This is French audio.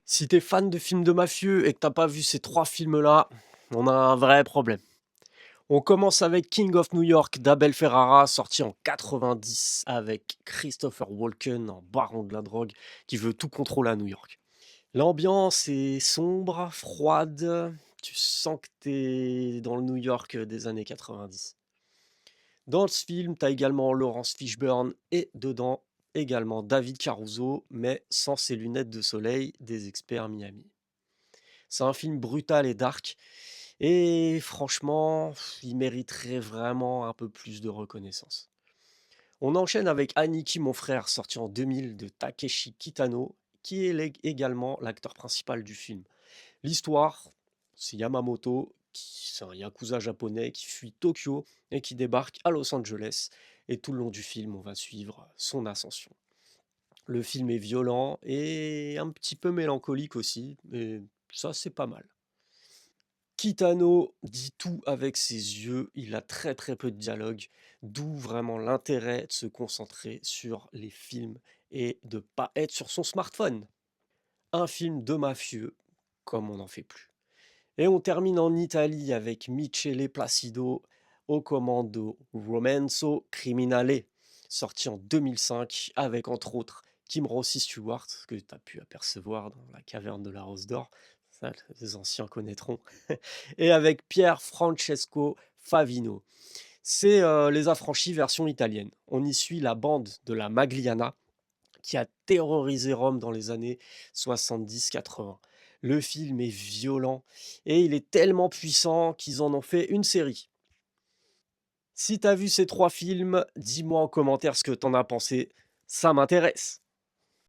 Si t'es fan de films de mafieux et que t'as pas vu ces 3 films-là, on a un vrai problème. On commence avec King of New York d'Abel Ferrara, sorti en 90 avec Christopher Walken en baron de la drogue qui veut tout contrôler à New York. L'ambiance est sombre, froide, tu sens que t'es dans le New York des années 90. Dans ce film, t'as également Laurence Fishburne et dedans également David Caruso, mais sans ses lunettes de soleil des experts Miami. C'est un film brutal et dark et franchement, il mériterait vraiment un peu plus de reconnaissance. On enchaîne avec Aniki, mon frère, sorti en 2000 de Takeshi Kitano, qui est également l'acteur principal du film. L'histoire, c'est Yamamoto, c'est un yakuza japonais qui fuit Tokyo et qui débarque à Los Angeles. Et tout le long du film, on va suivre son ascension. Le film est violent et un petit peu mélancolique aussi, mais ça, c'est pas mal. Kitano dit tout avec ses yeux, il a très très peu de dialogue, d'où vraiment l'intérêt de se concentrer sur les films et de pas être sur son smartphone. Un film de mafieux, comme on n'en fait plus. Et on termine en Italie avec Michele Placido au commando Romanzo Criminale, sorti en 2005 avec entre autres Kim Rossi Stewart, que tu as pu apercevoir dans La Caverne de la Rose d'Or, ça les anciens connaîtront, et avec Pierre Francesco Favino. C'est Les Affranchis version italienne. On y suit la bande de la Magliana qui a terrorisé Rome dans les années 70-80. Le film est violent et il est tellement puissant qu'ils en ont fait une série. Si t'as vu ces 3 films, dis-moi en commentaire ce que t'en as pensé, ça m'intéresse.